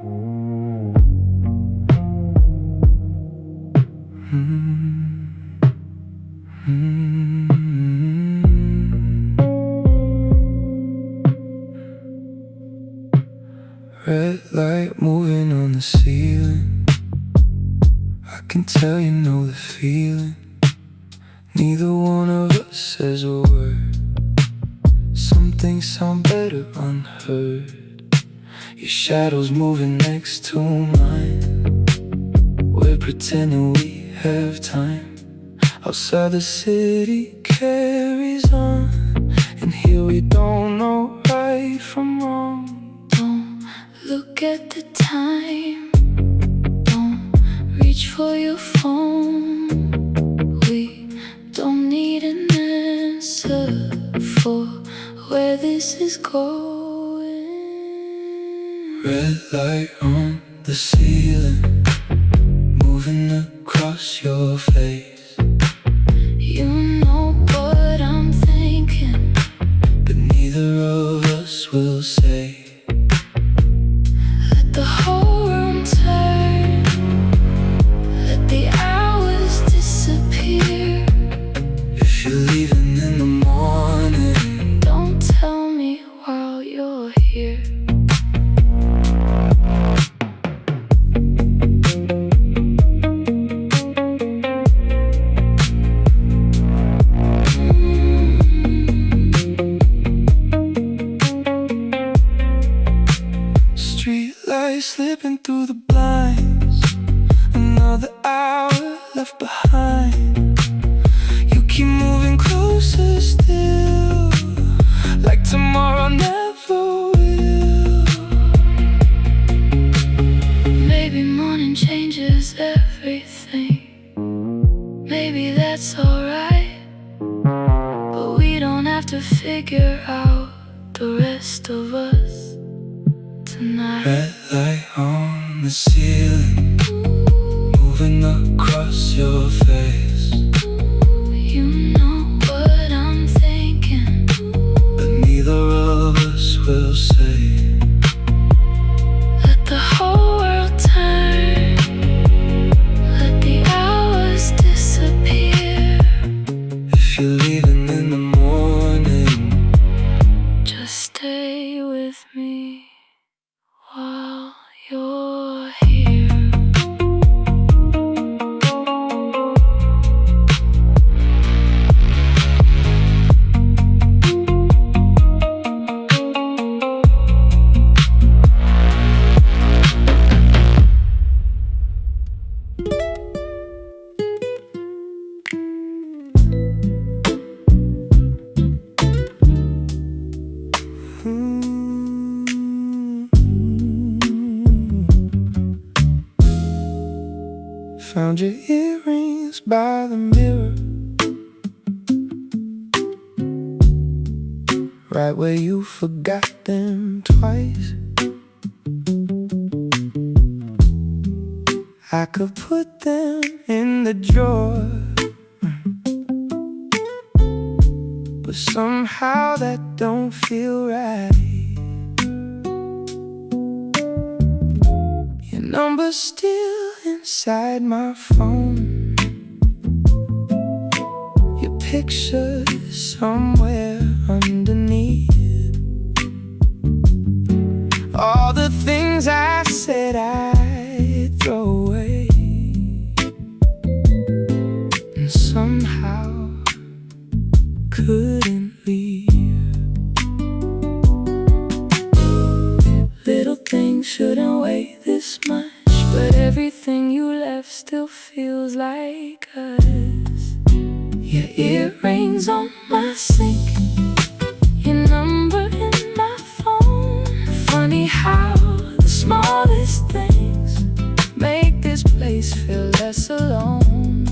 Red light moving on the ceiling. I can tell you know the feeling. Neither one of us says a word. Some things sound better unheard. Your shadow's moving next to mine. We're pretending we have time. Outside the city carries on, and here we don't know right from wrong. Don't look at the time. Don't reach for your phone. We don't need an answer for where this is going. Red light on the ceiling, moving across your face. You know what I'm thinking, but neither of us will say. Let the whole room turn. Let the hours disappear. If you're leaving in the morning, don't tell me while you're here. Slipping through the blinds, another hour left behind. You keep moving closer still, like tomorrow never will. Maybe morning changes everything. Maybe that's alright, but we don't have to figure out the rest of us tonight. Red light on the ceiling, moving across your face. You know what I'm thinking, but neither of us will say. Let the whole world turn. Let the hours disappear. If you're leaving in the morning, just stay with me while you're here. found your earrings by the mirror, right where you forgot them twice. I could put them in the drawer, but somehow that don't feel right. Your number's still inside my phone, your picture's somewhere underneath all the things I said I'd throw away, and somehow couldn't leave. Little things shouldn't weigh this much, but everything you left still feels like us. Your earrings on my sink, your number in my phone. Funny how the smallest things make this place feel less alone.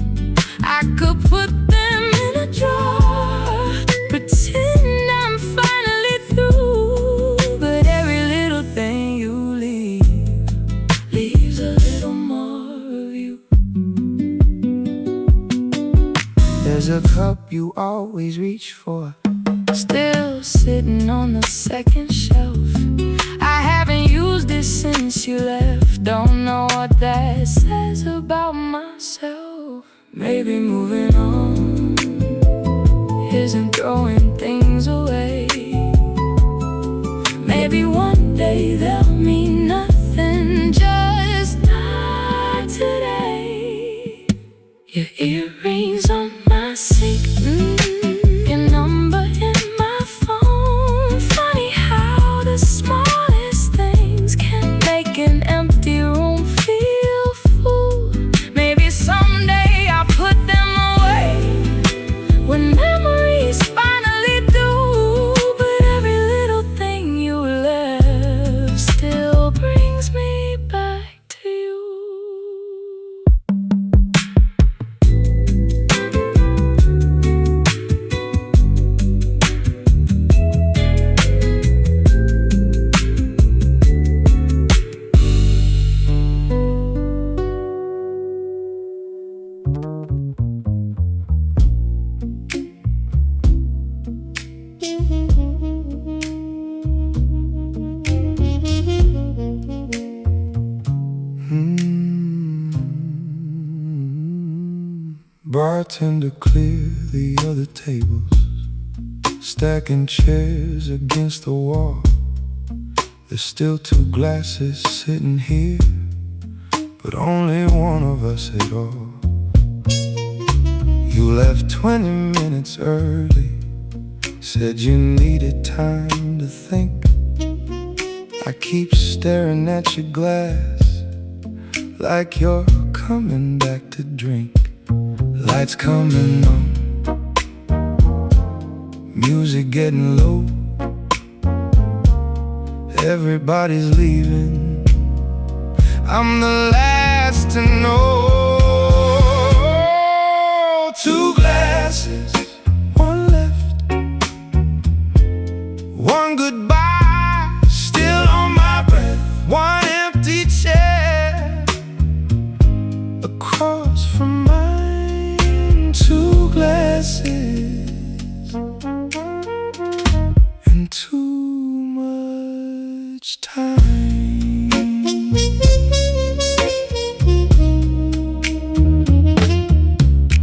I could put them in a drawer, pretend I'm finally through, but every little thing you leave leaves a little more of you. There's a cup you always reach for, still sitting on the second shelf. I haven't used it since since you left. Don't know what that says about myself. Maybe moving on isn't throwing things away. Maybe one day they'll mean nothing, just not today. Your earrings on my sink, your number in my phone. Funny how the smallest things can make an empty room feel full. Maybe someday I'll put them away when memories finally do. But every little thing you left still brings me back to you. Bartender, clear the other tables, stacking chairs against the wall. There's still 2 glasses sitting here, but only one of us at all. You left 20 minutes early, said you needed time to think. I keep staring at your glass like you're coming back to drink. Lights coming on, music getting low. Everybody's leaving, I'm the last to know. 2 glasses, 1 left, 1 goodbye, still on my breath. 1 empty chair across from mine. 2 glasses and too much time.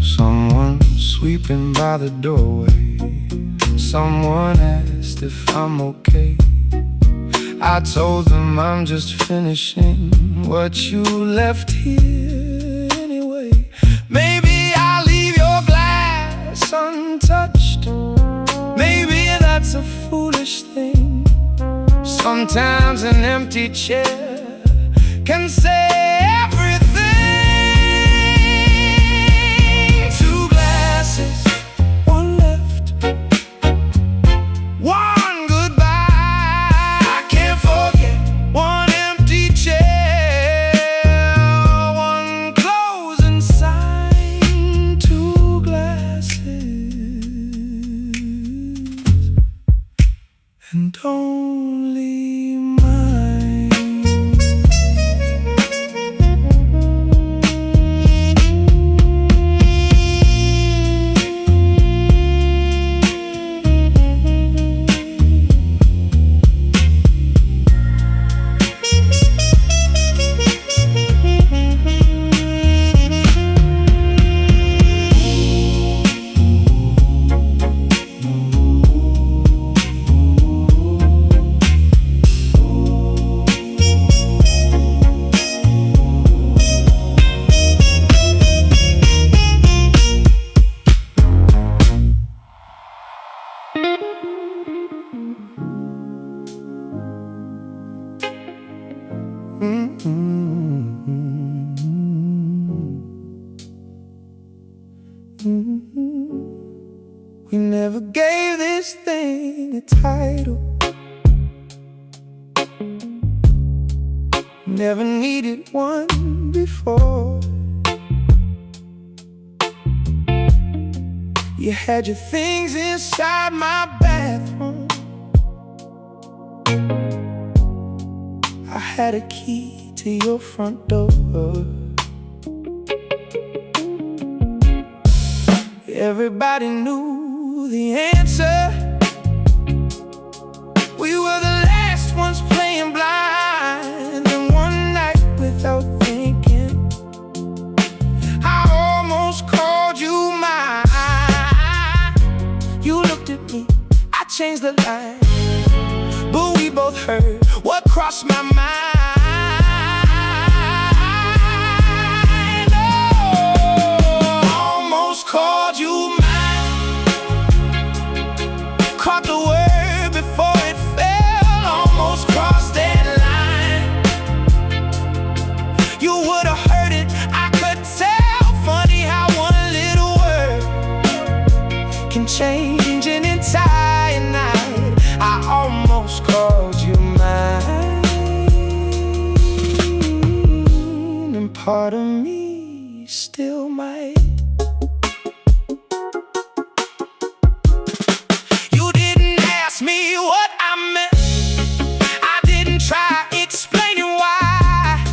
Someone sweeping by the doorway, someone asked if I'm okay. I told them I'm just finishing what you left here anyway. Maybe I'll leave your glass untouched. Maybe that's a foolish thing. Sometimes an empty chair can say everything. 2 glasses, 1 left, 1 goodbye. I can't forget. 1 empty chair, 1 closing sign. 2 glasses and only mine. We never gave this thing a title, never needed one before. You had your things inside my bathroom. I had a key to your front door. Everybody knew the answer. We were the last ones playing blind. And one the line. But we both heard what crossed my mind. Oh, almost called you mine. Caught the word before it fell. Almost crossed that line. You would have heard it, I could tell. Funny how one little word can change an entire night. I almost called you mine, and part of me still might. You didn't ask me what I meant. I didn't try explaining why.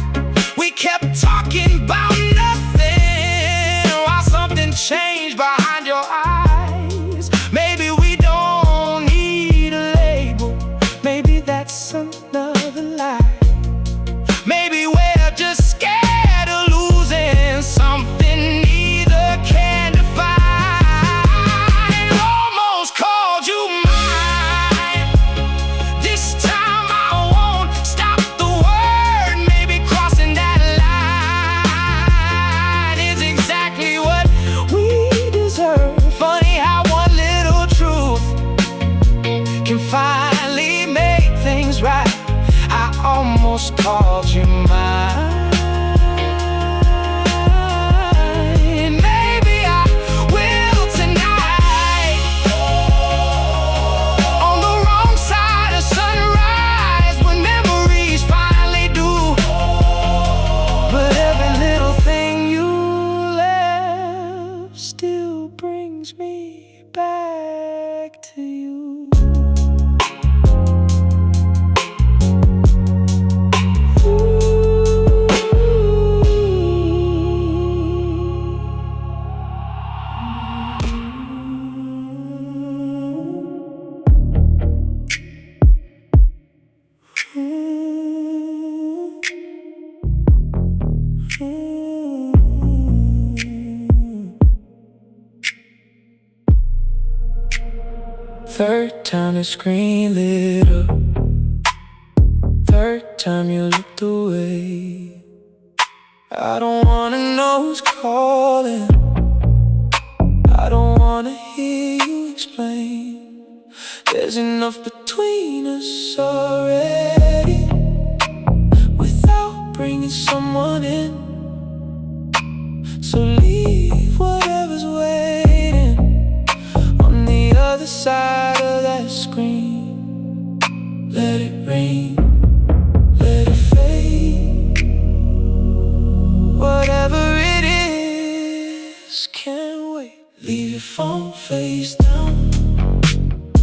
We kept talking about nothing while something changed behind your eyes. Maybe we don't need a label. Maybe that's another lie. Maybe we're just scared of losing something neither can define. Almost called you mine. This time I won't stop the word. Maybe crossing that line is exactly what we deserve. Funny how one little truth can finally make things right. I almost called you mine. Maybe I will tonight. On the wrong side of sunrise, when memories finally do. But every little thing you left still brings me back to you. Third time the screen lit up. Third time you looked away. I don't wanna know who's calling. I don't wanna hear you explain. There's enough between us already without bringing someone in. So leave whatever's waiting on the other side of that screen. Let it rain, let it fade. Whatever it is, can't wait. Leave your phone face down.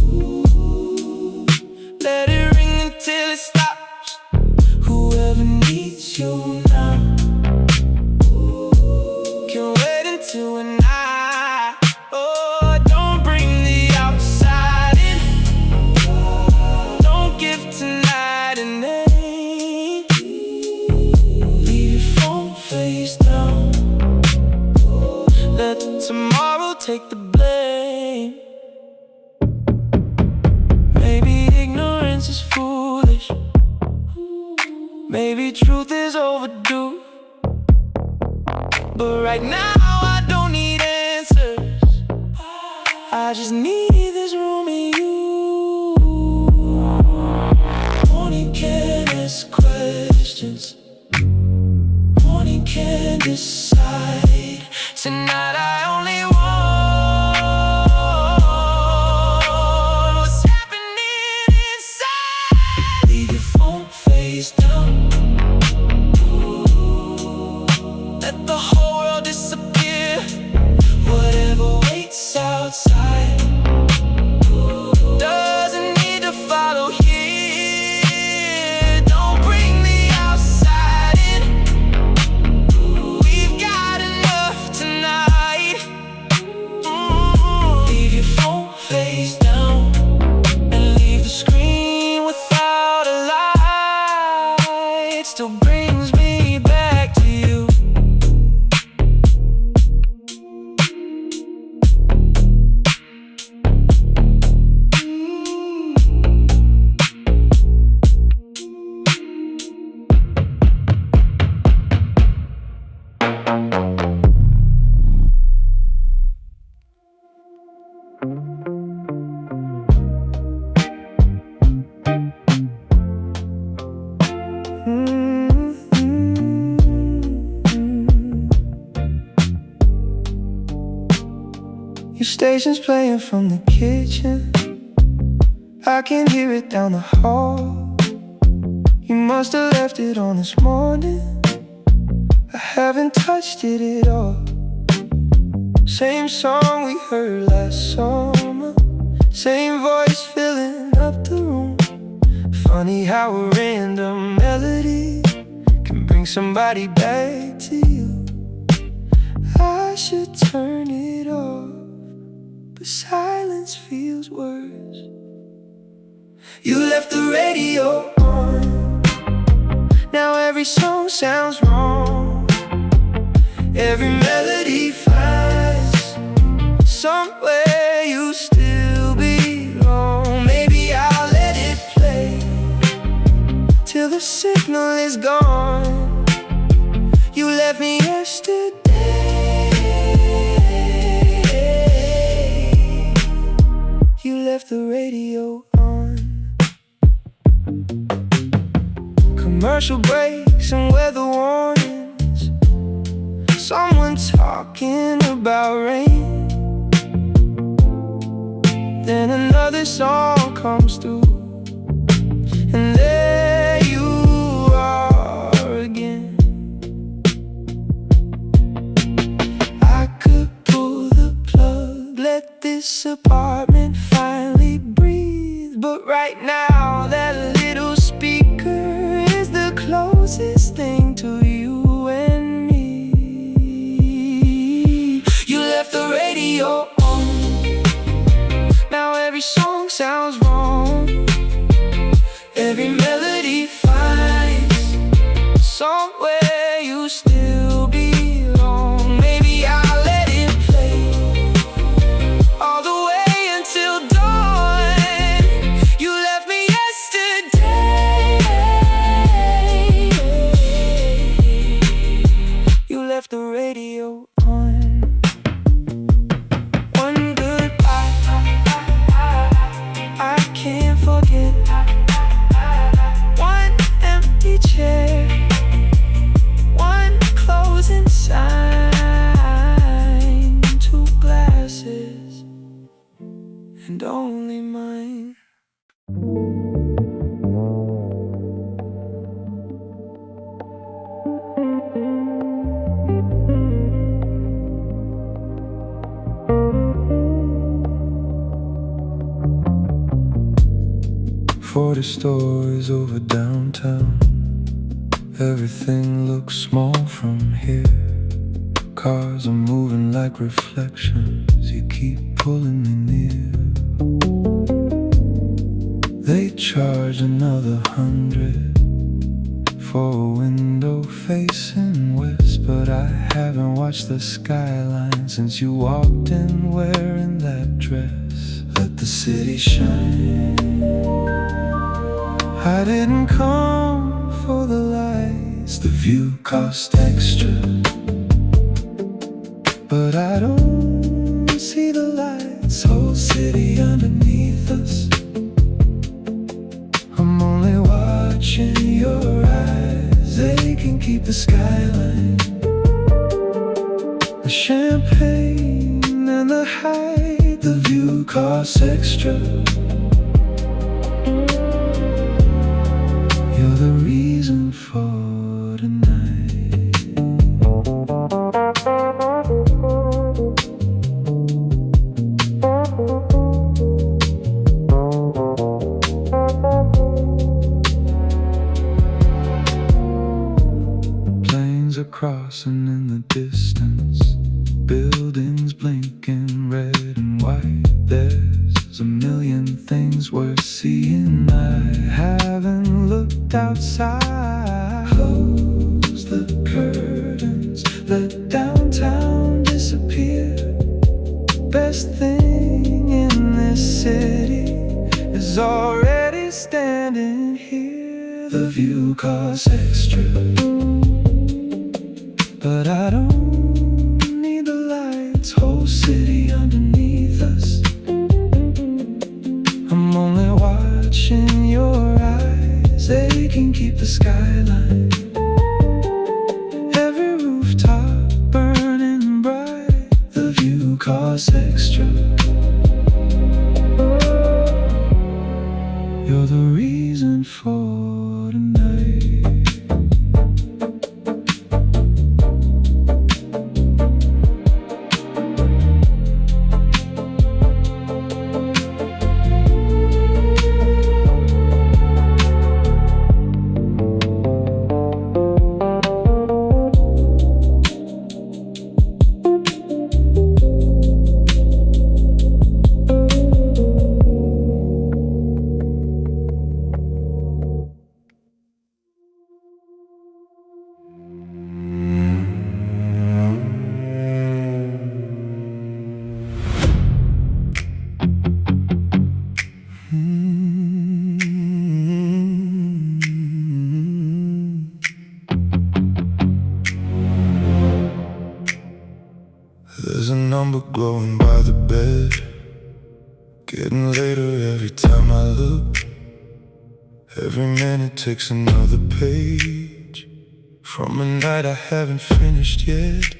Ooh, let it ring until it stops. Whoever needs you now can wait until a night. Oh, don't bring the outside in. Don't give tonight a name. Leave your phone face down. Let tomorrow take the blame. Maybe ignorance is foolish. Maybe truth is overdue. But right now I don't need answers. I just need this room and you. Morning can ask questions. Morning can decide. Tonight I only want what's happening inside. Leave your phone face down. Let the whole world disappear. Whatever waits outside doesn't need to follow here. Don't bring the outside in. We've got enough tonight. Leave your phone face down and leave the screen without a light. Still brings me back to you. stations playing from the kitchen. I can hear it down the hall. You must have left it on this morning. I haven't touched it at all. Same song we heard last summer, same voice filling up the room. Funny how a random melody can bring somebody back to you. I should turn it off, but silence feels worse. You left the radio on. Now every song sounds wrong. Every melody finds somewhere you still belong. Maybe I'll let it play till the signal is gone. You left me yesterday. You left the radio on. Commercial breaks and weather warnings, someone talking about rain. Then another song comes through, and there you are again. I could pull the plug, let this apartment finally breathe, but right now that little speaker is the closest thing to you and me. You left the radio on. Now every song sounds wrong. Every melody finds somewhere you still belong. Maybe I'll let it play all the way until dawn. You left me yesterday. You left the radio on. One goodbye I can't forget. One empty chair, one closing sign, two glasses, and only mine. For the stores over downtown, everything looks small from here. Cars are moving like reflections, you keep pulling me near. They charge another 100 for a window facing west, but I haven't watched the skyline since you walked in wearing that dress. Let the city shine. I didn't come for the lights, the view cost extra, but I don't see the lights, whole city underneath us. I'm only watching your eyes, they can keep the skyline. The champagne and the height, the view costs extra. You're the reason for tonight. Planes are crossing in the distance, buildings blinking red and white. There's a million things worth seeing. I haven't looked outside. Close the curtains, let downtown disappear. Best thing in this city is already standing here. The view costs extra, but I don't need the lights, whole city underneath us. I'm only watching your eyes, they can keep the skyline. Every rooftop burning bright, the view costs extra. number glowing by the bed, getting later every time I look. Every minute takes another page from a night I haven't finished yet.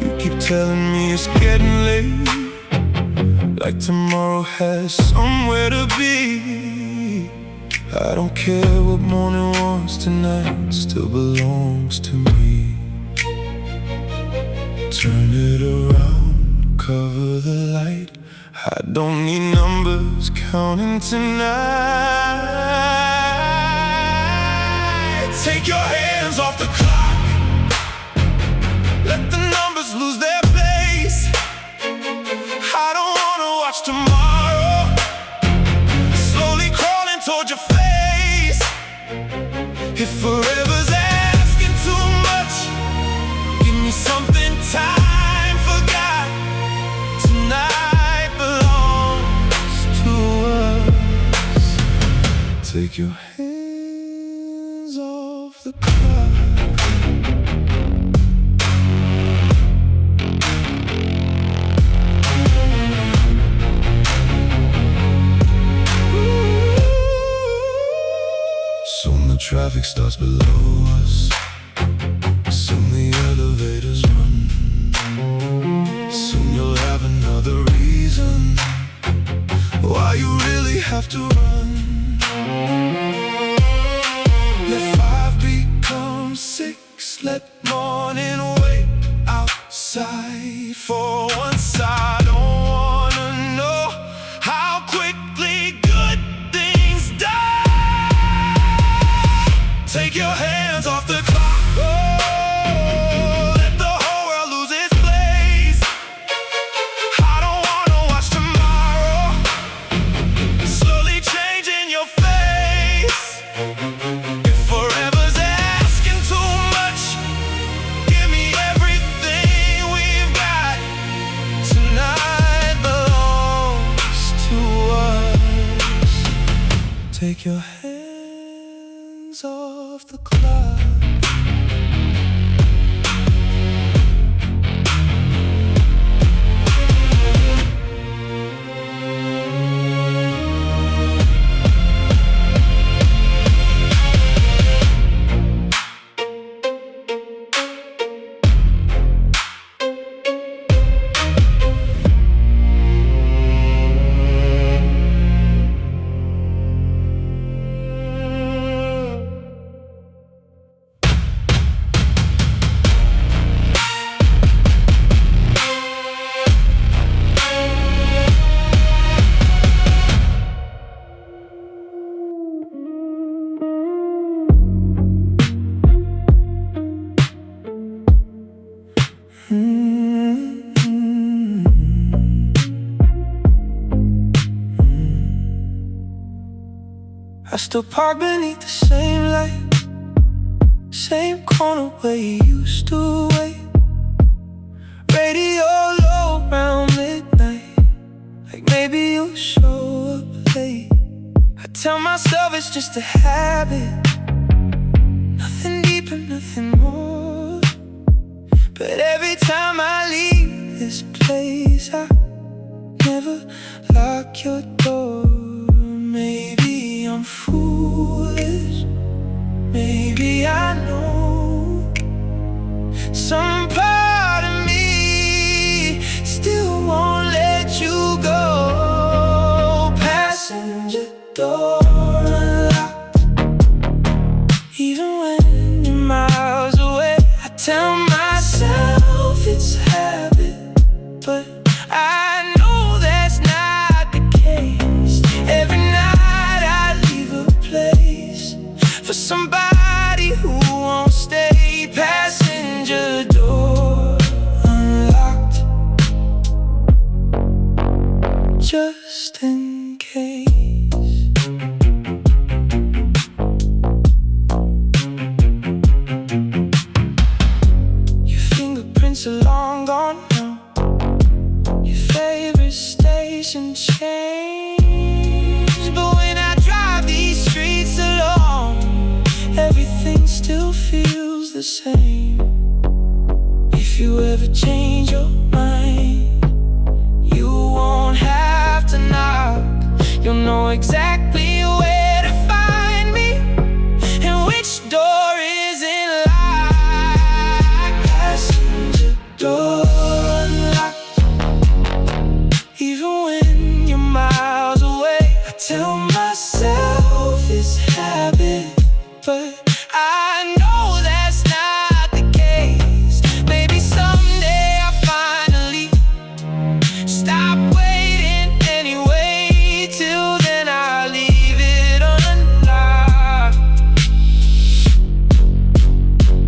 You keep telling me it's getting late, like tomorrow has somewhere to be. I don't care what morning was, tonight still belongs to me. Turn it around, cover the light. I don't need numbers counting tonight. Take your hands off the clock, let the numbers lose their pace. I don't wanna watch tomorrow slowly crawling toward your face. If forever's asking too much, give me something time forgot. Tonight belongs to us. Take your hands off the clock. Soon the traffic starts below us, soon the elevators run. Soon you'll have another reason why you really have to run. Let 5 become 6, let morning wait outside. For once I don't wanna know how quickly good things die. Take your hands off the clock. Let the whole world lose its place. I don't wanna watch tomorrow slowly changing your face. If forever's asking too much, give me everything we've got. Tonight belongs to us. Take your hands off the clock. I still park beneath the same light, same corner where you used to wait. Radio low around midnight, like maybe you'll show up late. I tell myself it's just a habit, nothing deeper, nothing more. But every time I leave this place, I never lock your door. Maybe I'm foolish, maybe I know some part of me still won't let you go. Passenger door unlocked, even when you're miles away. I tell myself it's habit, but I know that's not the case. Every night I leave a place for somebody who won't stay. Passenger door unlocked, just in case. Your fingerprints are long gone now, your favorite station changed. But when I drive these streets alone, everything still feels the same. If you ever change your mind, you won't have to knock. You'll know exactly where to find me and which door isn't locked. Passenger door unlocked. Even when you're miles away, I tell myself it's habit, but I know that's not the case. Maybe someday I'll finally stop waiting anyway. Till then I'll leave it unlocked,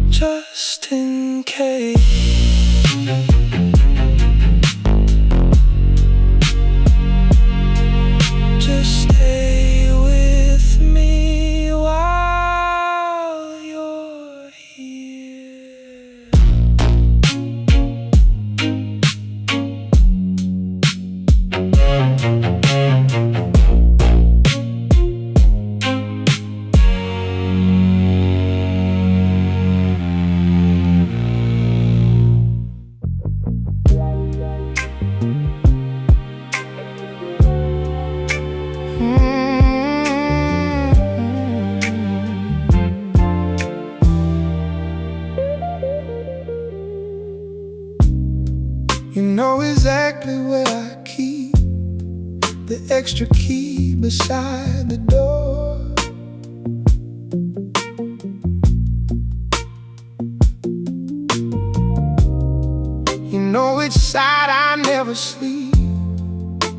just in case. Just stay with me while you're here. You know exactly where I keep the extra key beside the door. You know which side I never sleep.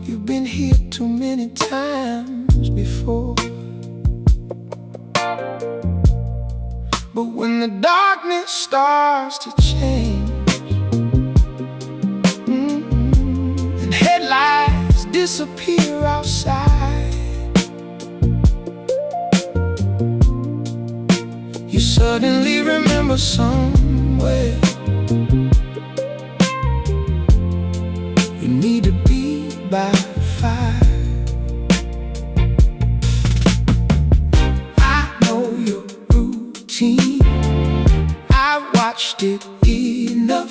You've been here too many times before. But when the darkness starts to change and headlights disappear outside, you suddenly remember somewhere you need to be by 5. I know your routine, I watched it enough.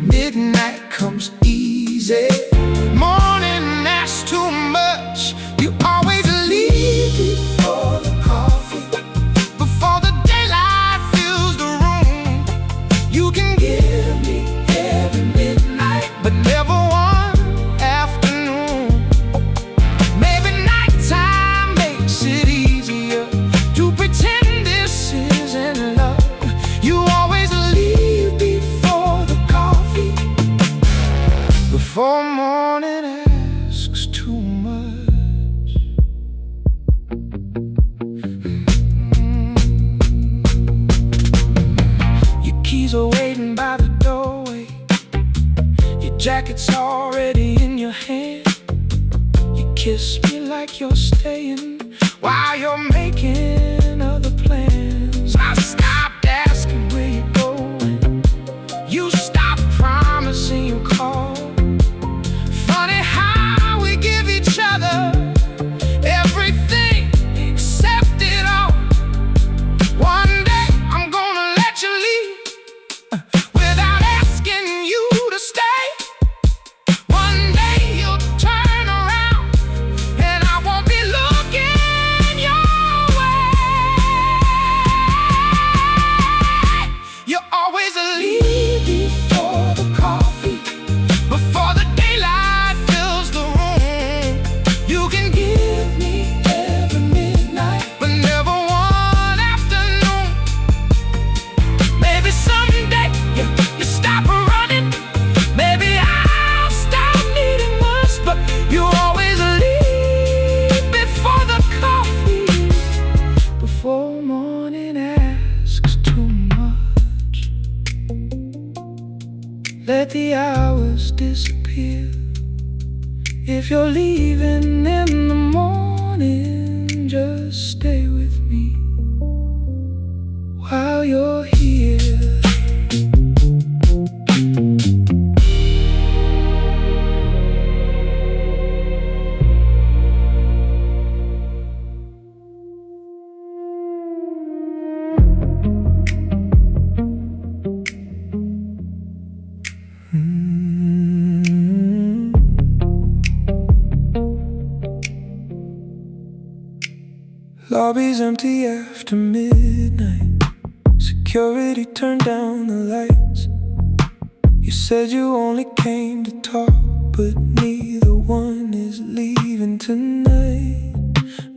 Midnight comes easy, morning that's too much. You always leave before the coffee, before the daylight fills the room. You can give me every midnight, but never one afternoon. Maybe nighttime makes it easier to pretend this isn't love. You always leave before the coffee, before morning asks too much. Your keys are waiting by the doorway, your jacket's already in your hand. You kiss me like you're staying while you're making other plans. I stopped asking where you're going, you stopped promising you'll call. Funny how we give each other everything except it all. One day I'm gonna let you leave without asking you to stay. One day you'll turn around and I won't be looking your way. You always leave before the coffee, before the daylight fills the room. You can give me every midnight, but never one afternoon. Maybe someday you stop running, maybe I'll stop needing much, but you always leave before the coffee, before morning asks too much. Let the hours disappear. If you're leaving in the morning, just stay with me while you're here. Lobby's empty after midnight. Security turned down the lights. You said you only came to talk, but neither one is leaving tonight.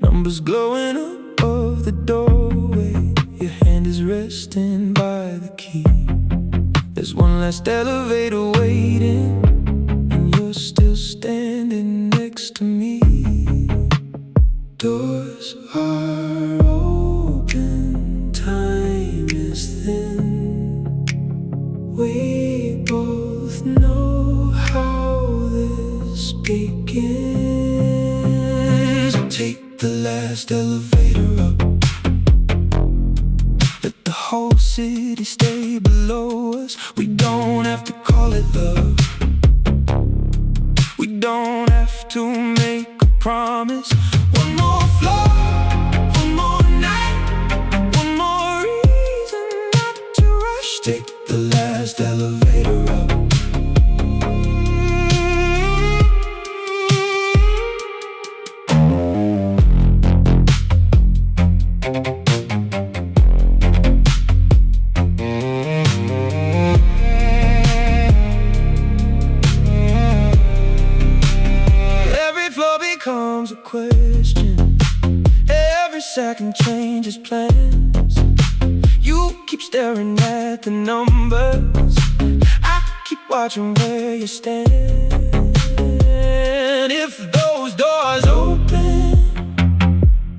Numbers glowing up of the doorway. Your hand is resting by the key. There's one last elevator waiting, and you're still standing next to me. Doors are open, time is thin. We both know how this begins. Take the last elevator up. Let the whole city stay below us. We don't have to call it love. We don't have to make a promise. One more floor, one more night, one more reason not to rush. Take the last elevator up. Becomes a question. Every second changes plans. You keep staring at the numbers. I keep watching where you stand. If those doors open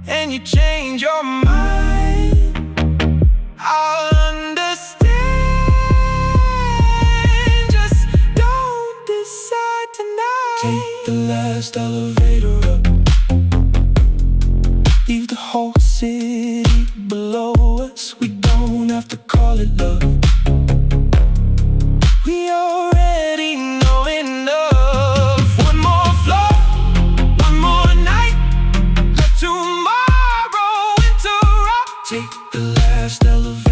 and you change your mind, I'll understand. Just don't decide tonight. Take the last elevator up. Leave the whole city below us. We don't have to call it love. We already know enough. One more floor, one more night. Let tomorrow interrupt. Take the last elevator.